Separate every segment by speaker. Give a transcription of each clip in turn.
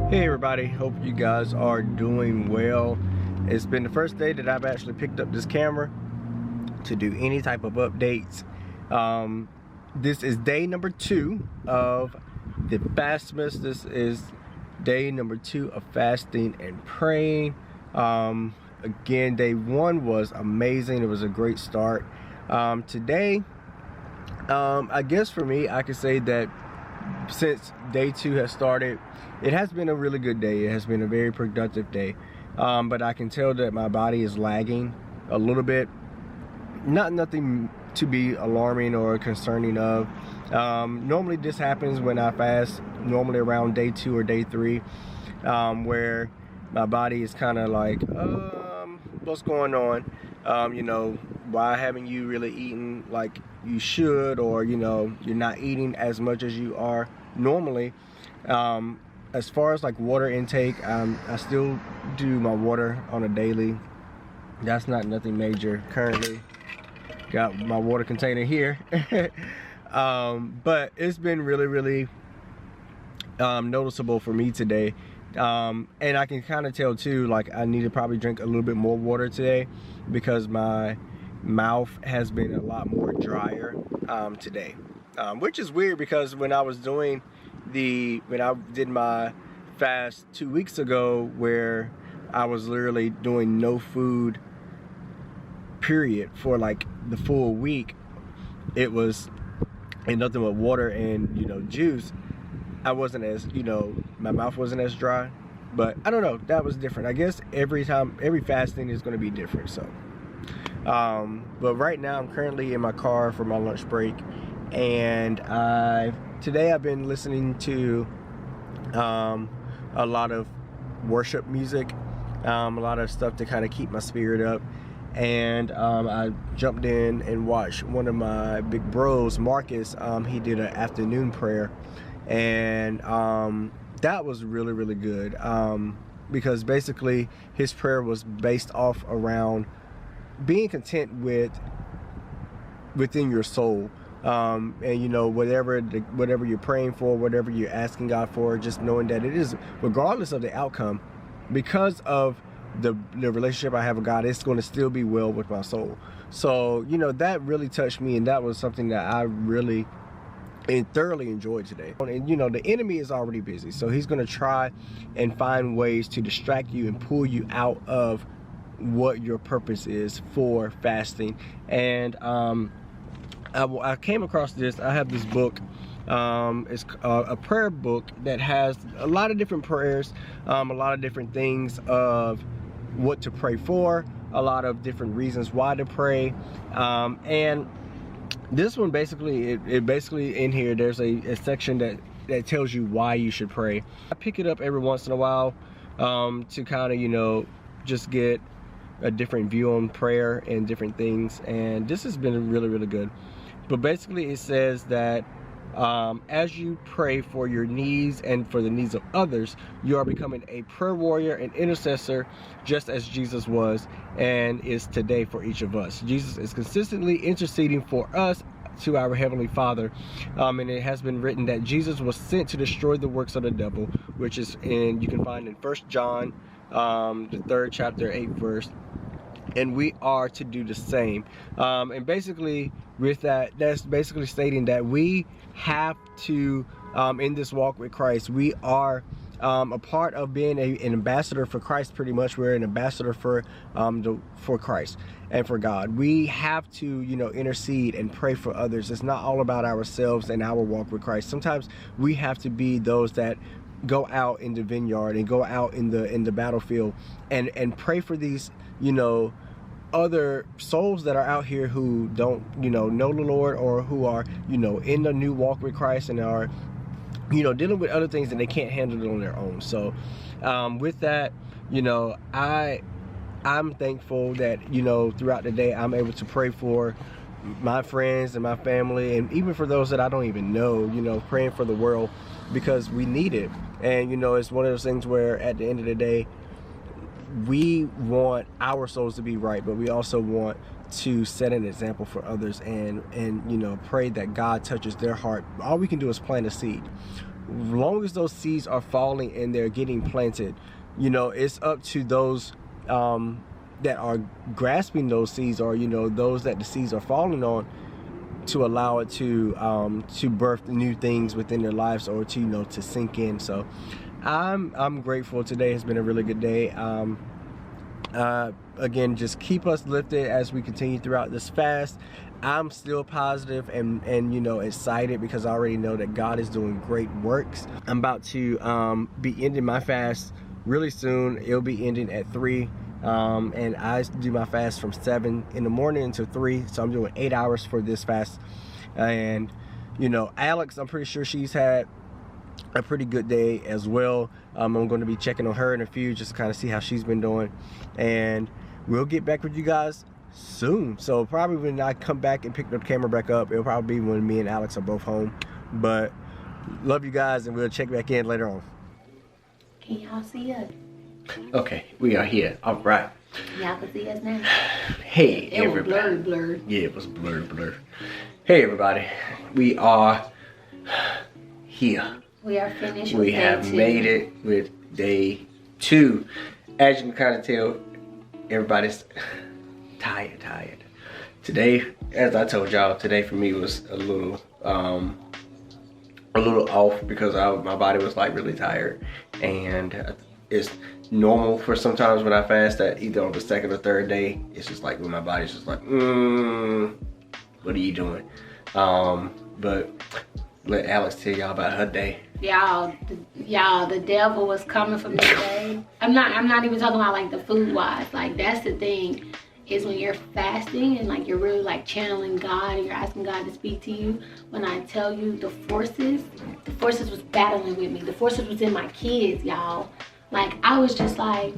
Speaker 1: Hey everybody, hope you guys are doing well. It's been the first day that I've actually picked up this camera to do any type of updates. This is day number 2 of the Fastmas. This is day number 2 of fasting and praying. Again, day 1 was amazing. It was a great start. Today, I guess for me, I could say that since day 2 has started, it has been a really good day. It has been a very productive day, but I can tell that my body is lagging a little bit. Nothing to be alarming or concerning of. Normally this happens when I fast, normally around day 2 or day 3, where my body is kind of like, what's going on? You know, why haven't you really eaten like you should, or you know, you're not eating as much as you are normally. As far as like water intake, I still do my water on a daily. That's not nothing major. Currently got my water container here. But it's been really noticeable for me today. And I can kind of tell too, like I need to probably drink a little bit more water today because my mouth has been a lot more drier today, which is weird because when I did my fast 2 weeks ago, where I was literally doing no food period for like the full week, it was and nothing but water and, you know, juice. I wasn't as, you know, my mouth wasn't as dry, but I don't know, that was different. I guess every fasting is going to be different. So but right now I'm currently in my car for my lunch break, and today I've been listening to a lot of worship music, a lot of stuff to kind of keep my spirit up. And I jumped in and watched one of my big bros, Marcus. He did an afternoon prayer, and that was really good, because basically his prayer was based off around being content within your soul, and you know, whatever you're praying for, whatever you're asking God for, just knowing that it is, regardless of the outcome, because of the relationship I have with God, it's going to still be well with my soul. So, you know, that really touched me, and that was something that I really and thoroughly enjoyed today. And you know, the enemy is already busy, so he's going to try and find ways to distract you and pull you out of what your purpose is for fasting. And I came across this. I have this book. It's a prayer book that has a lot of different prayers, a lot of different things of what to pray for, a lot of different reasons why to pray, and this one basically, it basically in here there's a section that tells you why you should pray. I pick it up every once in a while to kind of, you know, just get a different view on prayer and different things, and this has been really good. But basically it says that as you pray for your needs and for the needs of others, you are becoming a prayer warrior and intercessor, just as Jesus was and is today for each of us. Jesus is consistently interceding for us to our Heavenly Father, and it has been written that Jesus was sent to destroy the works of the devil, which is you can find in 1 John, the 3rd chapter, 8th verse. And we are to do the same. And basically with that, that's basically stating that we have to, in this walk with Christ, we are a part of being an ambassador for Christ. Pretty much we're an ambassador for Christ and for God. We have to, you know, intercede and pray for others. It's not all about ourselves and our walk with Christ. Sometimes we have to be those that go out in the vineyard and go out in the battlefield and pray for these, you know, other souls that are out here who don't, you know the Lord, or who are, you know, in the new walk with Christ and are, you know, dealing with other things and they can't handle it on their own. So with that, you know, I'm thankful that, you know, throughout the day I'm able to pray for my friends and my family, and even for those that I don't even know, you know, praying for the world, because we need it. And you know, it's one of those things where at the end of the day, we want our souls to be right, but we also want to set an example for others, and you know, pray that God touches their heart. All we can do is plant a seed. long as those seeds are falling and they're getting planted, you know, it's up to those that are grasping those seeds, or, you know, those that the seeds are falling on, to allow it to birth new things within their lives, or to, you know, to sink in. So I'm grateful. Today has been a really good day. Again, just keep us lifted as we continue throughout this fast. I'm still positive and you know, excited, because I already know that God is doing great works. I'm about to be ending my fast really soon. It'll be ending at 3. And I do my fast from 7 in the morning until 3, so I'm doing 8 hours for this fast. And, you know, Alex, I'm pretty sure she's had a pretty good day as well. I'm going to be checking on her in a few, just to kind of see how she's been doing, and we'll get back with you guys soon. So probably when I come back and pick the camera back up, it'll probably be when me and Alex are both home. But love you guys, and we'll check back in later on.
Speaker 2: Can y'all see us?
Speaker 1: Okay, we are here. All right.
Speaker 2: Y'all can see us now.
Speaker 1: Hey,
Speaker 2: it
Speaker 1: everybody.
Speaker 2: Was blurred.
Speaker 1: Yeah, it was blurred. Hey, everybody. We are here.
Speaker 2: We are finished.
Speaker 1: We have made it with day 2. As you can kind of tell, everybody's tired. Today, as I told y'all, today for me was a little off, because my body was like really tired, and it's normal for sometimes when I fast that either on the 2nd or 3rd day, it's just like when my body's just like, what are you doing? But let Alex tell y'all about her day.
Speaker 2: Y'all, the devil was coming for me today. I'm not even talking about like the food wise. Like, that's the thing, is when you're fasting and like you're really like channeling God and you're asking God to speak to you. When I tell you, the forces was battling with me. The forces was in my kids, y'all. Like, I was just like,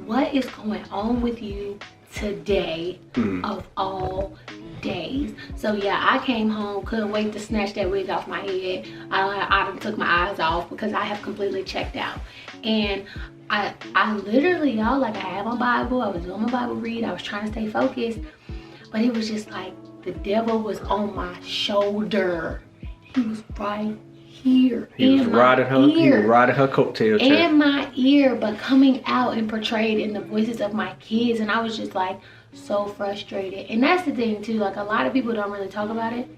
Speaker 2: what is going on with you today of all days? So yeah, I came home, couldn't wait to snatch that wig off my head. I took my eyes off, because I have completely checked out. And I literally, y'all, like, I had my Bible, I was doing my Bible read, I was trying to stay focused, but it was just like the devil was on my shoulder. He was right here. He was riding
Speaker 1: her coattail.
Speaker 2: In my ear, but coming out and portrayed in the voices of my kids. And I was just like so frustrated. And that's the thing too, like, a lot of people don't really talk about it,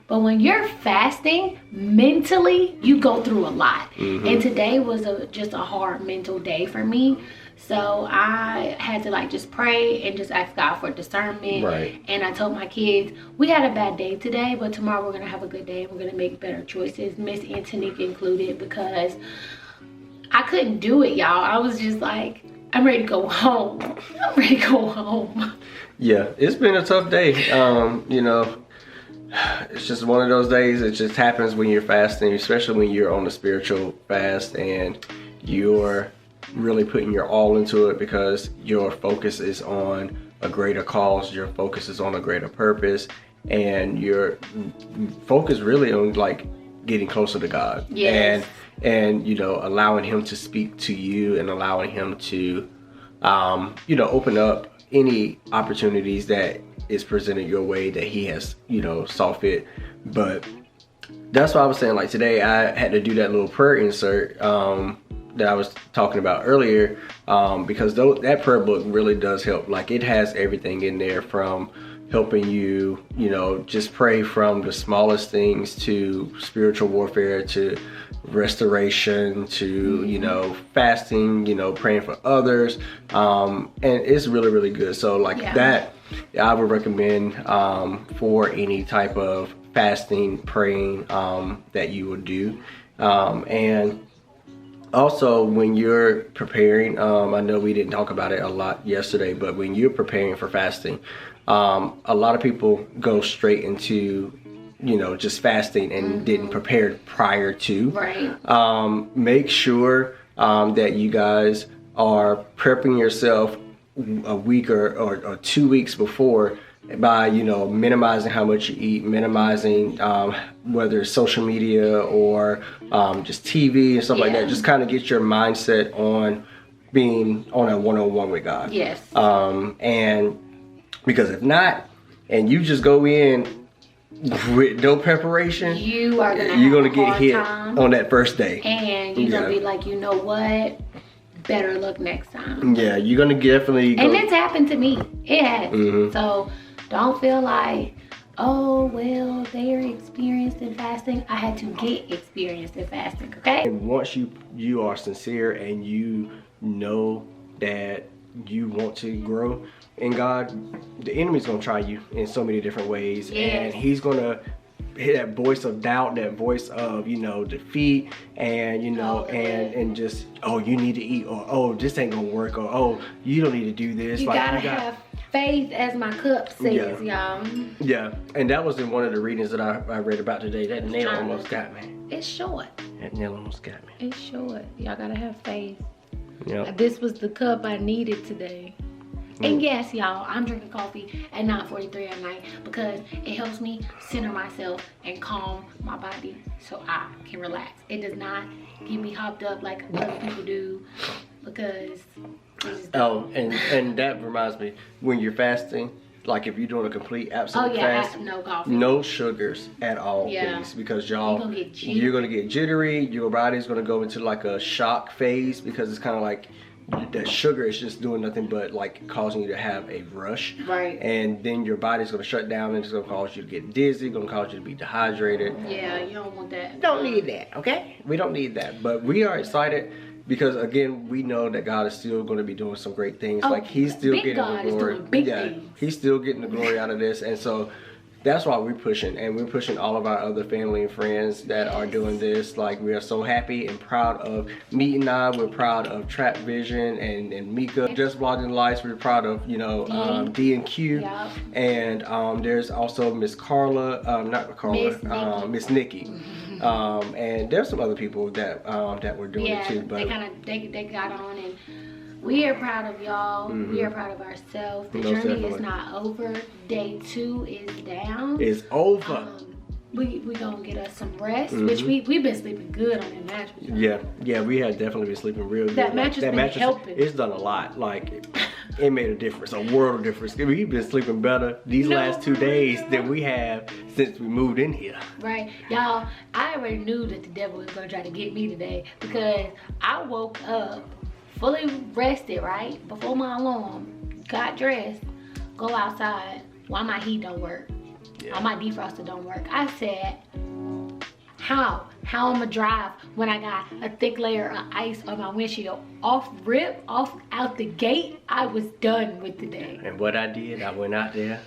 Speaker 2: but when you're fasting, mentally you go through a lot. And today was just a hard mental day for me. So I had to like just pray and just ask God for discernment.
Speaker 1: Right.
Speaker 2: And I told my kids, we had a bad day today, but tomorrow we're gonna have a good day and we're gonna make better choices, Miss Antonica included, because I couldn't do it, y'all. I was just like, I'm ready to go home. I'm ready to go home.
Speaker 1: Yeah, it's been a tough day. You know, it's just one of those days. It just happens when you're fasting, especially when you're on a spiritual fast and you're really putting your all into it, because your focus is on a greater cause, your focus is on a greater purpose, and your focus really on like getting closer to God.
Speaker 2: Yes.
Speaker 1: And you know, allowing him to speak to you and allowing him to you know, open up any opportunities that is presented your way that he has, you know, saw fit. But that's why I was saying, like, today I had to do that little prayer insert that I was talking about earlier, because that prayer book really does help. Like, it has everything in there, from helping you, you know, just pray from the smallest things to spiritual warfare, to restoration, to, you know, fasting, you know, praying for others, and it's really, really good. So like, that I would recommend for any type of fasting, praying that you would do. And also, when you're preparing, I know we didn't talk about it a lot yesterday, but when you're preparing for fasting, a lot of people go straight into, you know, just fasting and didn't prepare prior to.
Speaker 2: Right.
Speaker 1: Make sure that you guys are prepping yourself a week or 2 weeks before, by, you know, minimizing how much you eat, minimizing whether it's social media or just TV and stuff like that. Just kind of get your mindset on being on a one-on-one with God.
Speaker 2: Yes.
Speaker 1: And because if not, and you just go in with no preparation,
Speaker 2: you're
Speaker 1: gonna get hit on that first day,
Speaker 2: and you're gonna be like, you know what? Better look next time.
Speaker 1: Yeah, you're gonna definitely.
Speaker 2: And it's happened to me. It has. So don't feel like, oh well, they're experienced in fasting. I had to get experienced in fasting. Okay.
Speaker 1: And once you are sincere and you know that you want to grow in God, the enemy's gonna try you in so many different ways, and he's gonna hit that voice of doubt, that voice of, you know, defeat, and you know, and just, oh, you need to eat, or oh, this ain't gonna work, or oh, you don't need to do this.
Speaker 2: You gotta have faith, as my cup says, y'all.
Speaker 1: Yeah, and that was in one of the readings that I read about today. That nail almost got me.
Speaker 2: It's short.
Speaker 1: That nail almost got me.
Speaker 2: It's short. Y'all gotta have faith.
Speaker 1: Yeah.
Speaker 2: This was the cup I needed today. And yes, y'all, I'm drinking coffee at 9:43 at night because it helps me center myself and calm my body so I can relax. It does not get me hopped up like other people do, because
Speaker 1: and that reminds me, when you're fasting, like if you're doing a complete abstinence fast,
Speaker 2: no coffee,
Speaker 1: no sugars at all, please, because y'all, you're gonna get jittery. Your body's gonna go into like a shock phase, because it's kind of like that sugar is just doing nothing but like causing you to have a rush,
Speaker 2: right?
Speaker 1: And then your body's gonna shut down, and it's gonna cause you to get dizzy, gonna cause you to be dehydrated.
Speaker 2: Yeah, you don't want that.
Speaker 1: Don't need that, okay? We don't need that, but we are excited because again, we know that God is still going to be doing some great things. Like he's still getting the glory. He's still getting the glory out of this, and so that's why we're pushing, and we're pushing all of our other family and friends that are doing this. Like, we are so happy and proud of Mete and I. We're proud of TrapVision and Mika, Just Blogging Lights. We're proud of, you know, DandQ. And there's also Miss Carla, not Carla, Miss Nikki. And there's some other people that that were doing it too. But
Speaker 2: they got on, and we are proud of y'all. We are proud of ourselves. The journey is not over. Day 2 is down.
Speaker 1: It's over.
Speaker 2: We gonna get us some rest, which we've been sleeping good on that mattress.
Speaker 1: Yeah, we had definitely been sleeping real good.
Speaker 2: That mattress been helping.
Speaker 1: It's done a lot. Like, it made a difference, a world of difference. We've been sleeping better these last 2 days than we have since we moved in here.
Speaker 2: Right, y'all. I already knew that the devil was gonna try to get me today, because I woke up fully rested, right? Before my alarm, got dressed, go outside while my heat don't work. While my defroster don't work. I said, how I'm gonna drive when I got a thick layer of ice on my windshield? Out the gate, I was done with the day.
Speaker 1: And what I did, I went out there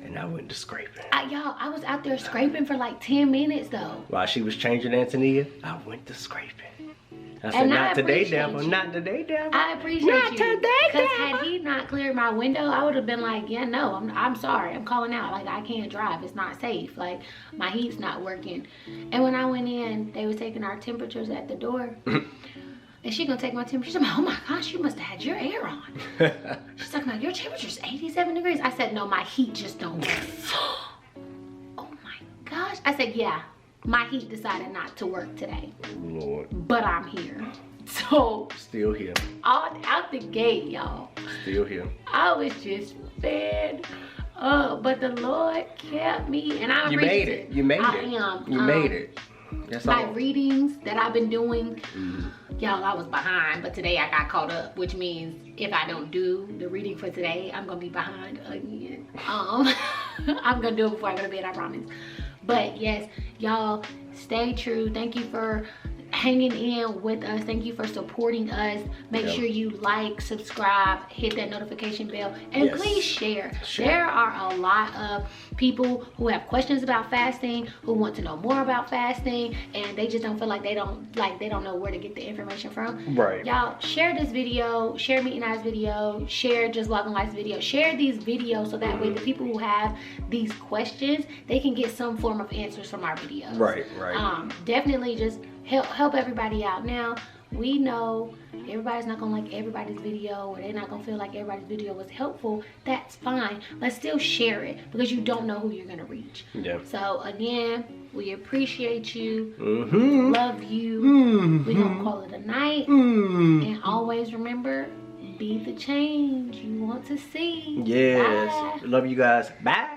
Speaker 1: and I went to scraping.
Speaker 2: Y'all, I was out there scraping for like 10 minutes though.
Speaker 1: While she was changing Antonia, I went to scraping. I said, not today, devil. Not today, devil.
Speaker 2: I appreciate you. Not today, devil. Because had he not cleared my window, I would have been like, yeah, no, I'm sorry. I'm calling out. Like, I can't drive. It's not safe. Like, my heat's not working. And when I went in, they were taking our temperatures at the door. And she gonna take my temperature. I'm like, oh my gosh, you must have had your air on. She's talking about, your temperature's 87 degrees. I said, no, my heat just don't work. Oh my gosh. I said, yeah. My heat decided not to work today.
Speaker 1: Lord.
Speaker 2: But I'm here. So.
Speaker 1: Still here.
Speaker 2: Out the gate, y'all.
Speaker 1: Still here.
Speaker 2: I was just fed up. But the Lord kept me. And I
Speaker 1: You made it. You made it. You made it. That's all.
Speaker 2: My readings that I've been doing. Y'all, I was behind. But today I got caught up. Which means if I don't do the reading for today, I'm going to be behind again. I'm going to do it before I go to bed, I promise. But yes, y'all, stay true. Thank you for hanging in with us. Thank you for supporting us. Make sure you like, subscribe, hit that notification bell, and please share. There are a lot of people who have questions about fasting, who want to know more about fasting, and they just don't feel like they don't know where to get the information from.
Speaker 1: Right.
Speaker 2: Y'all, share this video, share Mete and I's video, share Just Blogging Lights video, share these videos so that way the people who have these questions, they can get some form of answers from our videos.
Speaker 1: Right.
Speaker 2: Definitely just help everybody out. Now, we know everybody's not gonna like everybody's video, or they're not gonna feel like everybody's video was helpful. That's fine. Let's still share it, because you don't know who you're gonna reach. Yeah. So again, we appreciate you. Love you. We're gonna call it a night. And always remember, be the change you want to see.
Speaker 1: Yes. Bye. Love you guys. Bye.